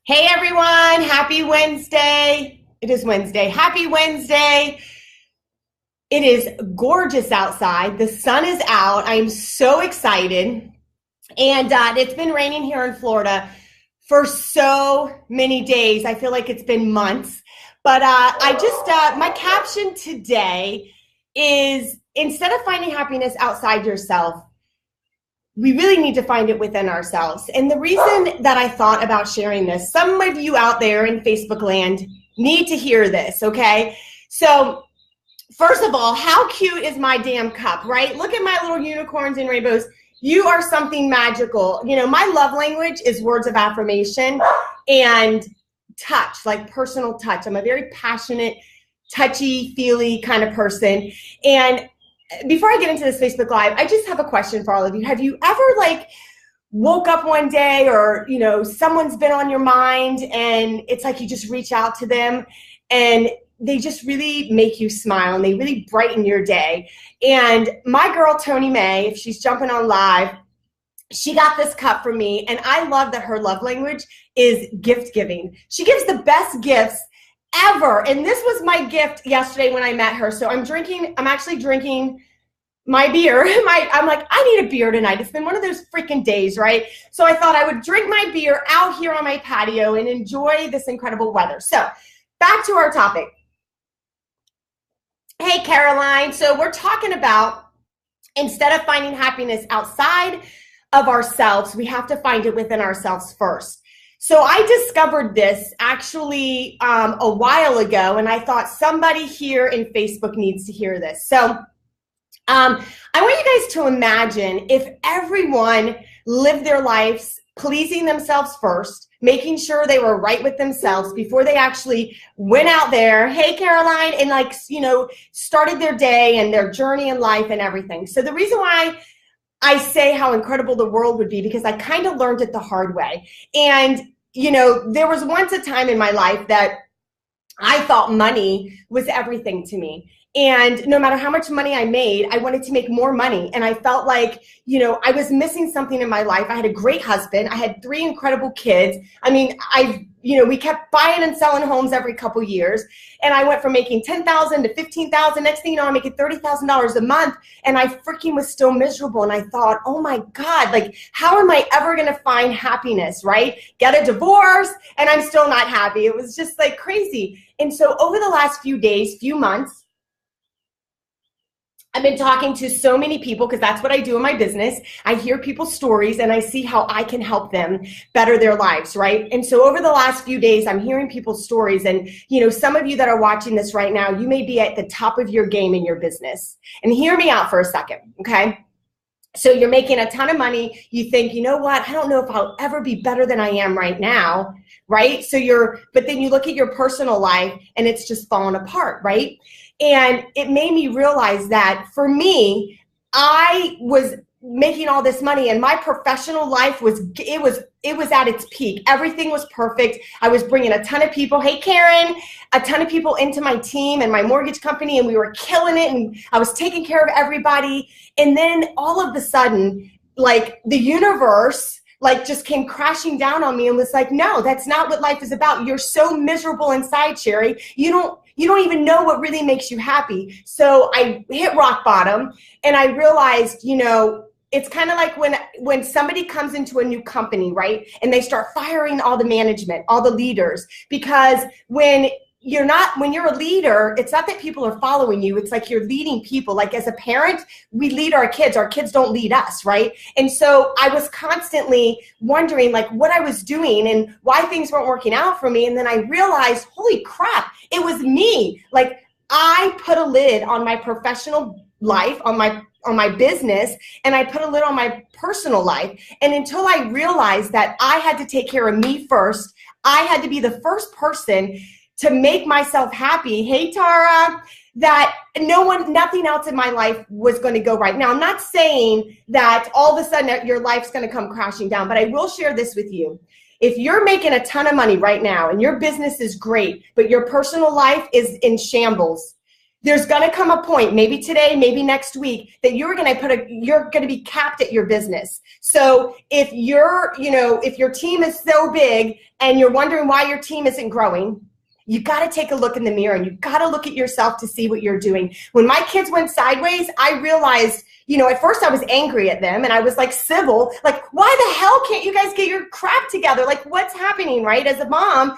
Hey everyone, happy Wednesday. It is Wednesday. Happy Wednesday. It is gorgeous outside. The sun is out. I am so excited. And it's been raining here in Florida for so many days. I feel like it's been months. But my caption today is instead of finding happiness outside yourself, we really need to find it within ourselves. And the reason that I thought about sharing this, some of you out there in Facebook land need to hear this, okay? So first of all, how cute is my damn cup, right? Look at my little unicorns and rainbows. You are something magical. You know, my love language is words of affirmation and touch, like personal touch. I'm a very passionate, touchy, feely kind of person. And before I get into this Facebook Live, I just have a question for all of you. Have you ever woke up one day or, someone's been on your mind and it's like you just reach out to them and they just really make you smile and they really brighten your day? And my girl, Tony May, if she's jumping on live, she got this cup from me, and I love that her love language is gift giving. She gives the best gifts ever. And this was my gift yesterday when I met her. So I'm actually drinking my beer. I'm like, I need a beer tonight. It's been one of those freaking days, right? So I thought I would drink my beer out here on my patio and enjoy this incredible weather. So back to our topic. Hey, Caroline. So we're talking about instead of finding happiness outside of ourselves, we have to find it within ourselves first. So I discovered this actually a while ago, and I thought somebody here in Facebook needs to hear this. So I want you guys to imagine if everyone lived their lives pleasing themselves first, making sure they were right with themselves before they actually went out there, hey, Caroline, and started their day and their journey in life and everything. So the reason why I say how incredible the world would be, because I kind of learned it the hard way. And there was once a time in my life that I thought money was everything to me. And no matter how much money I made, I wanted to make more money. And I felt like, I was missing something in my life. I had a great husband. I had 3 incredible kids. I mean, we kept buying and selling homes every couple years. And I went from making $10,000 to $15,000. Next thing you know, I'm making $30,000 a month. And I freaking was still miserable. And I thought, oh my God, how am I ever going to find happiness, right? Get a divorce and I'm still not happy. It was just crazy. And so over the last few days, few months, I've been talking to so many people because that's what I do in my business. I hear people's stories and I see how I can help them better their lives, right? And so over the last few days, I'm hearing people's stories. And, some of you that are watching this right now, you may be at the top of your game in your business. And hear me out for a second, okay? So you're making a ton of money. You think, you know what? I don't know if I'll ever be better than I am right now, right? But then you look at your personal life and it's just falling apart, right? And it made me realize that for me, I was making all this money and my professional life was at its peak. Everything was perfect. I was bringing a ton of people. Hey, Karen, a ton of people into my team and my mortgage company, and we were killing it. And I was taking care of everybody. And then all of a sudden, the universe, just came crashing down on me and was like, no, that's not what life is about. You're so miserable inside, Sherry. You don't even know what really makes you happy. So I hit rock bottom and I realized, it's kind of like when somebody comes into a new company, right? And they start firing all the management, all the leaders, because when you're a leader, it's not that people are following you. It's like you're leading people. Like as a parent, we lead our kids don't lead us, right? And so I was constantly wondering what I was doing and why things weren't working out for me. And then I realized, holy crap, it was me. I put a lid on my professional life, on my business, and I put a lid on my personal life. And until I realized that I had to take care of me first, I had to be the first person to make myself happy. Hey, Tara, that nothing else in my life was going to go right. Now, I'm not saying that all of a sudden your life's going to come crashing down, but I will share this with you. If you're making a ton of money right now and your business is great, but your personal life is in shambles, there's going to come a point, maybe today, maybe next week, that you're going to be capped at your business. So if if your team is so big and you're wondering why your team isn't growing, you got to take a look in the mirror and you got to look at yourself to see what you're doing. When my kids went sideways, I realized, at first I was angry at them and I was like civil, like, why the hell can't you guys get your crap together? Like, what's happening, right? As a mom,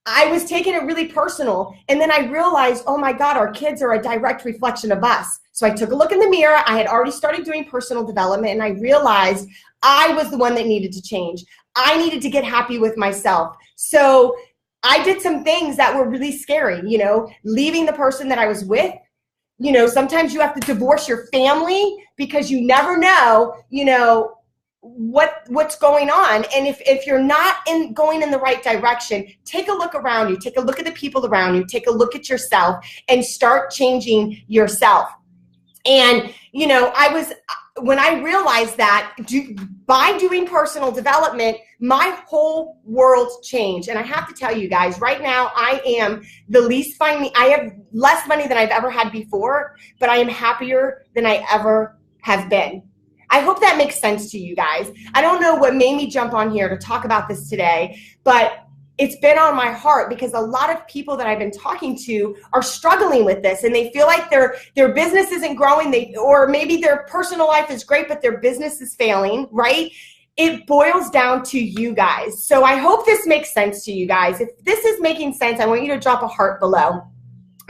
I was taking it really personal. And then I realized, oh my God, our kids are a direct reflection of us. So I took a look in the mirror. I had already started doing personal development and I realized I was the one that needed to change. I needed to get happy with myself. So I did some things that were really scary, leaving the person that I was with. Sometimes you have to divorce your family because you never know, what's going on. And if you're not going in the right direction, take a look around you, take a look at the people around you, take a look at yourself and start changing yourself. And, when I realized that by doing personal development, my whole world changed. And I have to tell you guys, right now, I am I have less money than I've ever had before, but I am happier than I ever have been. I hope that makes sense to you guys. I don't know what made me jump on here to talk about this today, but it's been on my heart because a lot of people that I've been talking to are struggling with this and they feel like their business isn't growing, or maybe their personal life is great, but their business is failing, right? It boils down to you guys. So I hope this makes sense to you guys. If this is making sense, I want you to drop a heart below.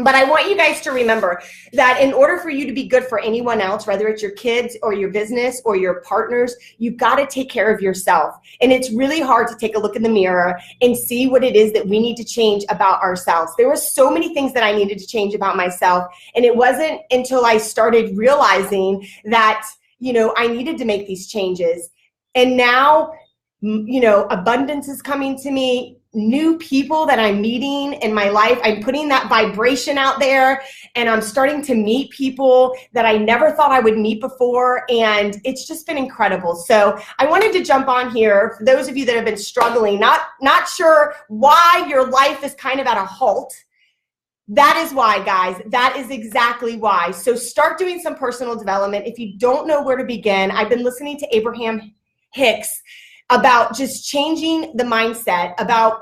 But I want you guys to remember that in order for you to be good for anyone else, whether it's your kids or your business or your partners, you've got to take care of yourself. And it's really hard to take a look in the mirror and see what it is that we need to change about ourselves. There were so many things that I needed to change about myself. And it wasn't until I started realizing that, I needed to make these changes. And now, abundance is coming to me. New people that I'm meeting in my life, I'm putting that vibration out there and I'm starting to meet people that I never thought I would meet before, and it's just been incredible. So I wanted to jump on here for those of you that have been struggling, not sure why your life is kind of at a halt. That is why, guys. That is exactly why. So start doing some personal development. If you don't know where to begin, I've been listening to Abraham Hicks about just changing the mindset, about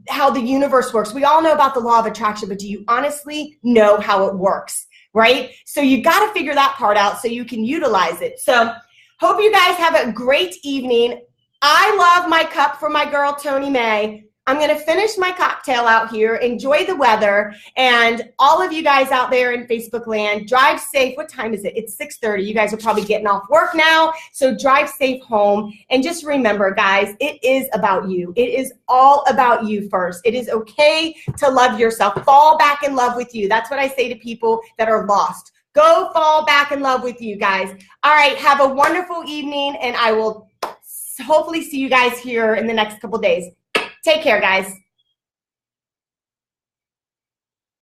how the universe works. We all know about the law of attraction, but do you honestly know how it works, right? So you got to figure that part out so you can utilize it. So hope you guys have a great evening. I love my cup for my girl, Tony May. I'm going to finish my cocktail out here, enjoy the weather, and all of you guys out there in Facebook land, drive safe. What time is it? It's 6:30. You guys are probably getting off work now, so drive safe home. And just remember, guys, it is about you. It is all about you first. It is okay to love yourself. Fall back in love with you. That's what I say to people that are lost. Go fall back in love with you, guys. All right, have a wonderful evening, and I will hopefully see you guys here in the next couple days. Take care, guys.